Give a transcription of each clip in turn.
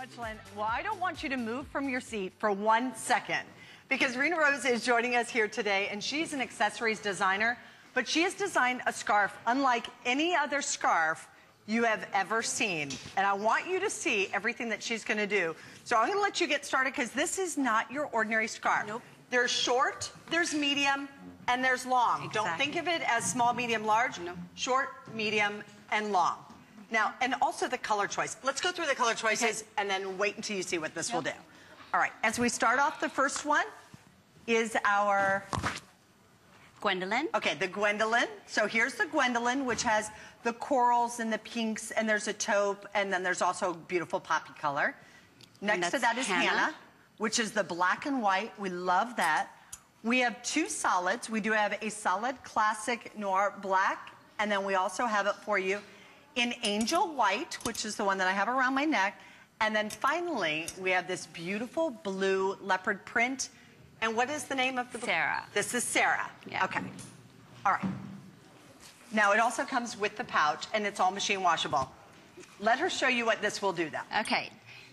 much, Lynn. Well, I don't want you to move from your seat for 1 second because Rena Rose is joining us here today, and she's an accessories designer, but she has designed a scarf unlike any other scarf you have ever seen. And I want you to see everything that she's going to do. So I'm going to let you get started because this is not your ordinary scarf. Nope. There's short, there's medium, and there's long. Exactly. Don't think of it as small, medium, large. No. Short, medium, and long. Now, and also the color choice. Let's go through the color choices and then wait until you see what this will do. All right, as we start off, the first one is our... Gwendolyn. Okay, the Gwendolyn. So here's the Gwendolyn, which has the corals and the pinks, and there's a taupe, and then there's also beautiful poppy color. Next to that is Hannah, which is the black and white. We love that. We have two solids. We do have a solid classic noir black, and then we also have it for you in angel white, which is the one that I have around my neck. And then finally, we have this beautiful blue leopard print. And what is the name of the... Sarah. This is Sarah. Yeah. Okay. All right. Now, it also comes with the pouch, and it's all machine washable. Let her show you what this will do, though. Okay.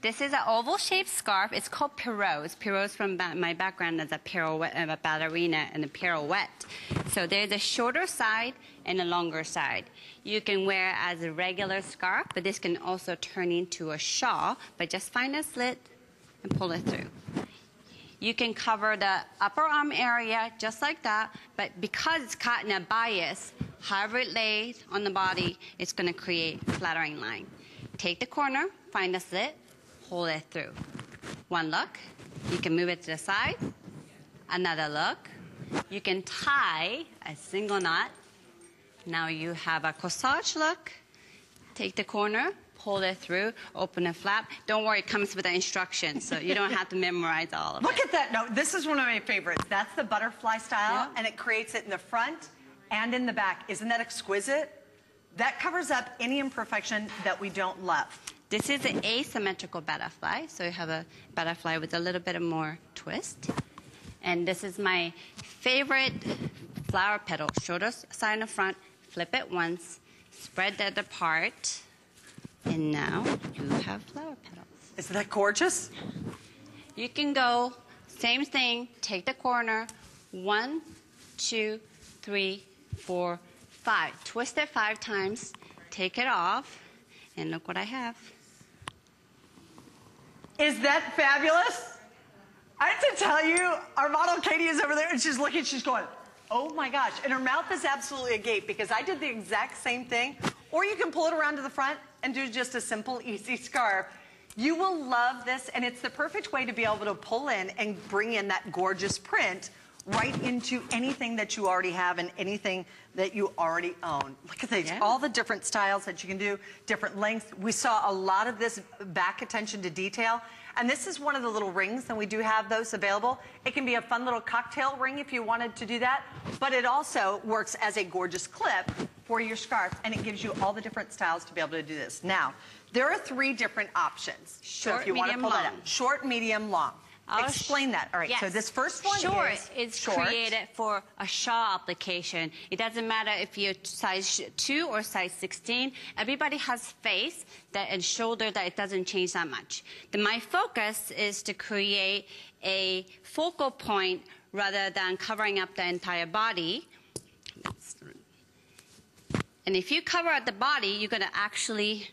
This is an oval-shaped scarf. It's called pirouettes. Pirouettes from my background as a pirouette, a ballerina and a pirouette. So there's a shorter side and a longer side. You can wear as a regular scarf, but this can also turn into a shawl. But just find a slit and pull it through. You can cover the upper arm area just like that, but because it's caught in a bias, however it lays on the body, it's going to create a flattering line. Take the corner, find a slit, pull it through. One look, you can move it to the side. Another look, you can tie a single knot. Now you have a corsage look. Take the corner, pull it through, open a flap. Don't worry, it comes with the instructions, so you don't have to memorize all of it. Look at that. No, this is one of my favorites. That's the butterfly style, and it creates it in the front and in the back. Isn't that exquisite? That covers up any imperfection that we don't love. This is an asymmetrical butterfly, so you have a butterfly with a little bit of more twist. And this is my favorite flower petal. Shoulder side in the front, flip it once, spread that apart, and now you have flower petals. Isn't that gorgeous? You can go, same thing, take the corner, 1, 2, 3, 4, 5. Twist it 5 times, take it off, and look what I have. Is that fabulous? I have to tell you, our model Katie is over there and she's looking, she's going, oh my gosh. And her mouth is absolutely agape because I did the exact same thing. Or you can pull it around to the front and do just a simple, easy scarf. You will love this, and it's the perfect way to be able to pull in and bring in that gorgeous print right into anything that you already have and anything that you already own. Look at these, all the different styles that you can do, different lengths. We saw a lot of this back attention to detail. And this is one of the little rings, and we do have those available. It can be a fun little cocktail ring if you wanted to do that, but it also works as a gorgeous clip for your scarf, and it gives you all the different styles to be able to do this. Now, there are 3 different options. Short, so if you want to pull medium, that up. Short, medium, long. Explain that. All right, so this first one is created for a shawl application. It doesn't matter if you're size 2 or size 16. Everybody has face and shoulder that it doesn't change that much. My focus is to create a focal point rather than covering up the entire body. And if you cover up the body, you're going to actually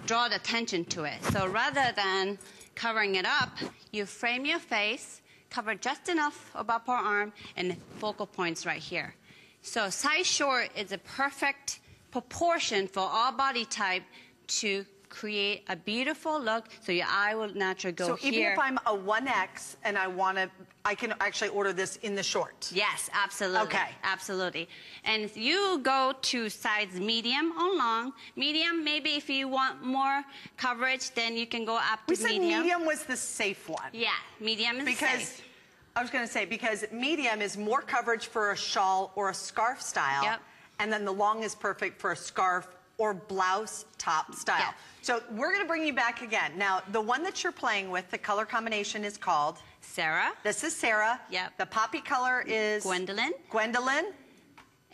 draw the attention to it. So rather than covering it up, you frame your face, cover just enough of upper arm, and focal points right here. So size short is a perfect proportion for all body type to create a beautiful look, so your eye will naturally go here. So even if I'm a 1X and I can actually order this in the short? Yes, absolutely. Okay. Absolutely. And if you go to size medium or long, medium, maybe if you want more coverage, then you can go up to medium. We said medium was the safe one. Yeah, medium is safe. I was going to say, because medium is more coverage for a shawl or a scarf style, and then the long is perfect for a scarf or blouse top style. Yeah. So we're going to bring you back again. Now, the one that you're playing with, the color combination is called? Sarah. This is Sarah. Yep. The poppy color is? Gwendolyn. Gwendolyn.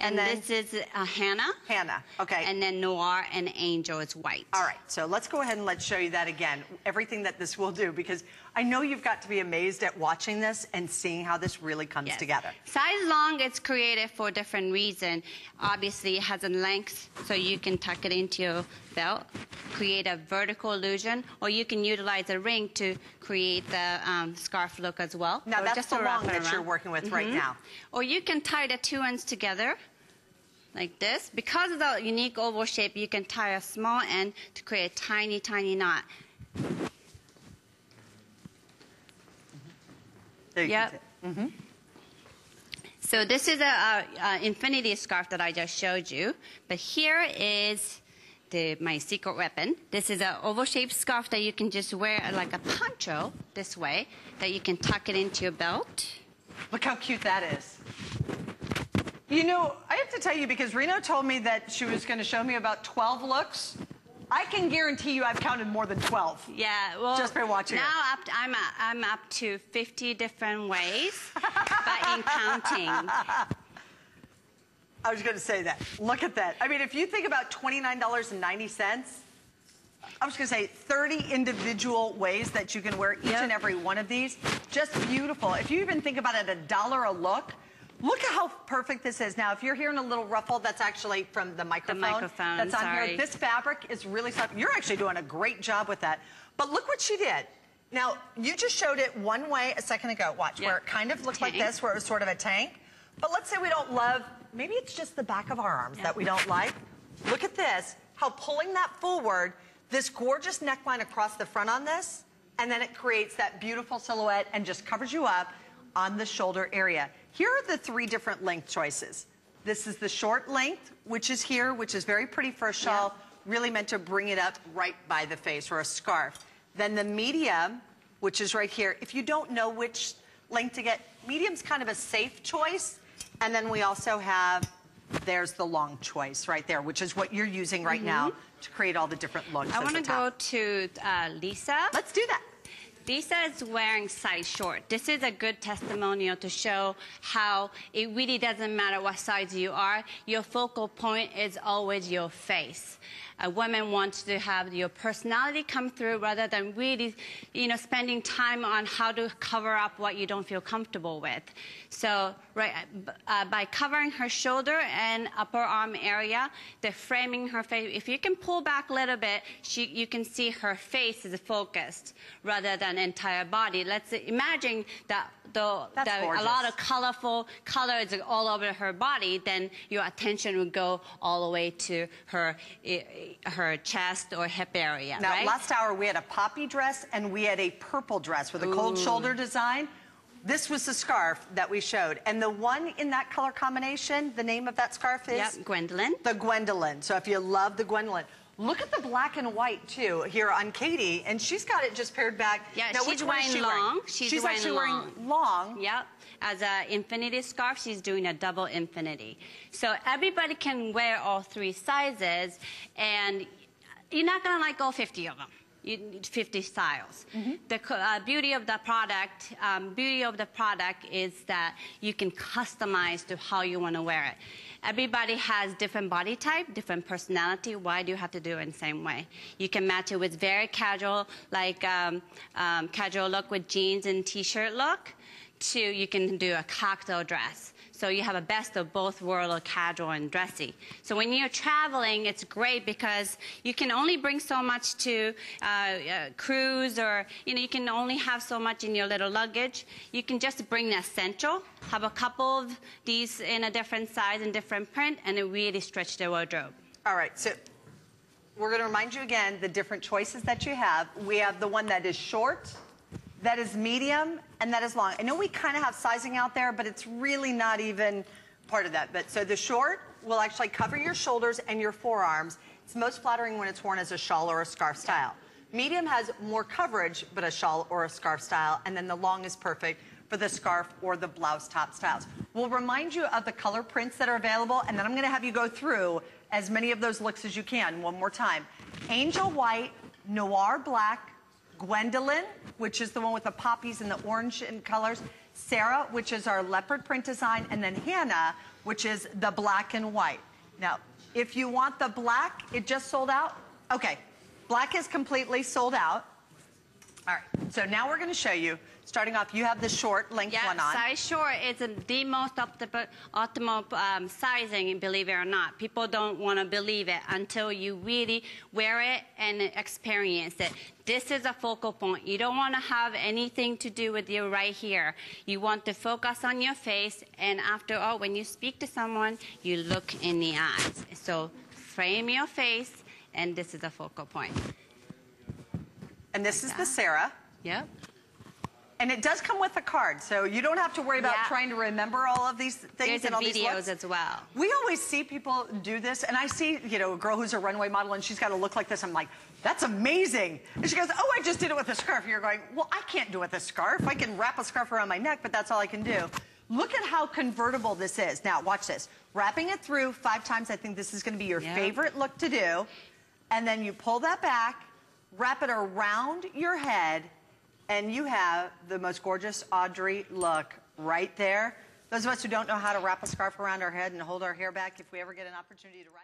And this is Hannah. Hannah, okay. And then Noir and Angel is white. All right, so let's go ahead and let's show you that again, everything that this will do, because I know you've got to be amazed at watching this and seeing how this really comes together. Size long, it's created for different reason. Obviously, it has a length, so you can tuck it into your belt, create a vertical illusion, or you can utilize a ring to create the scarf look as well. Now, or that's just the to wrap long it that around. you're working with right now. Or you can tie the two ends together like this. Because of the unique oval shape, you can tie a small end to create a tiny, tiny knot. There you go. So this is a infinity scarf that I just showed you. But here is my secret weapon. This is an oval-shaped scarf that you can just wear like a poncho this way, that you can tuck it into your belt. Look how cute that is. You know, I have to tell you, because Reno told me that she was going to show me about 12 looks. I can guarantee you I've counted more than 12. Yeah, well, just by watching now I'm up to 50 different ways, but in counting. I was going to say that. Look at that. I mean, if you think about $29.90, I was going to say 30 individual ways that you can wear each and every one of these. Just beautiful. If you even think about it, $1 a look. Look at how perfect this is. Now, if you're hearing a little ruffle, that's actually from the microphone. That's on here. This fabric is really soft. You're actually doing a great job with that. But look what she did. Now, you just showed it one way a second ago. Watch, where it kind of looked like this, where it was sort of a tank. But let's say we don't love, maybe it's just the back of our arms that we don't like. Look at this, how pulling that forward, this gorgeous neckline across the front on this, and then it creates that beautiful silhouette and just covers you up on the shoulder area. Here are the 3 different length choices. This is the short length, which is here, which is very pretty for a shawl, really meant to bring it up right by the face, or a scarf. Then the medium, which is right here. If you don't know which length to get, medium's kind of a safe choice. And then we also have, there's the long choice right there, which is what you're using right now to create all the different looks. I want to go to Lisa. Let's do that. Lisa is wearing size short. This is a good testimonial to show how it really doesn't matter what size you are. Your focal point is always your face. A woman wants to have your personality come through rather than really, spending time on how to cover up what you don't feel comfortable with. So, by covering her shoulder and upper arm area, they're framing her face. If you can pull back a little bit, you can see her face is focused rather than entire body. Let's imagine that a lot of colorful colors all over her body, then your attention would go all the way to her chest or hip area. Now, last hour we had a poppy dress and we had a purple dress with a cold shoulder design. This was the scarf that we showed. And the one in that color combination, the name of that scarf is? Yep, Gwendolyn. The Gwendolyn. So if you love the Gwendolyn. Look at the black and white, too, here on Katie. And she's got it just paired back. Yeah, now, she's wearing long. She's actually wearing long. Yep. As an infinity scarf, she's doing a double infinity. So everybody can wear all 3 sizes, and you're not going to like all 50 of them. 50 styles. The beauty of the product is that you can customize to how you want to wear it. Everybody has different body type, different personality. Why do you have to do it in the same way? You can match it with very casual, like casual look with jeans and t-shirt look, to you can do a cocktail dress. So you have a best of both worlds of casual and dressy. So when you're traveling, it's great because you can only bring so much to cruise, or you can only have so much in your little luggage. You can just bring the essential, have a couple of these in a different size and different print, and it really stretch the wardrobe. All right, so we're going to remind you again the different choices that you have. We have the one that is short, that is medium, and that is long. I know we kind of have sizing out there, but it's really not even part of that. But so the short will actually cover your shoulders and your forearms. It's most flattering when it's worn as a shawl or a scarf style. Medium has more coverage, but a shawl or a scarf style. And then the long is perfect for the scarf or the blouse top styles. We'll remind you of the color prints that are available, and then I'm going to have you go through as many of those looks as you can one more time. Angel white, noir black, Gwendolyn, which is the one with the poppies and the orange in colors, Sarah, which is our leopard print design, and then Hannah, which is the black and white. Now, if you want the black, it just sold out? Okay, black is completely sold out. All right, so now we're gonna show you, starting off, you have the short length one on. Size short is the most optimal sizing, believe it or not. People don't want to believe it until you really wear it and experience it. This is a focal point. You don't want to have anything to do with you right here. You want to focus on your face, and after all, when you speak to someone, you look in the eyes. So frame your face, and this is a focal point. And this is the Sarah. Yep. And it does come with a card, so you don't have to worry about trying to remember all of these things and all these looks. There's videos as well. We always see people do this, and I see, you know, a girl who's a runway model, and she's got to look like this. I'm like, that's amazing. And she goes, oh, I just did it with a scarf. And you're going, well, I can't do it with a scarf. I can wrap a scarf around my neck, but that's all I can do. Look at how convertible this is. Now, watch this. Wrapping it through 5 times, I think this is going to be your favorite look to do. And then you pull that back, wrap it around your head, and you have the most gorgeous Audrey look right there. Those of us who don't know how to wrap a scarf around our head and hold our hair back, if we ever get an opportunity to ride.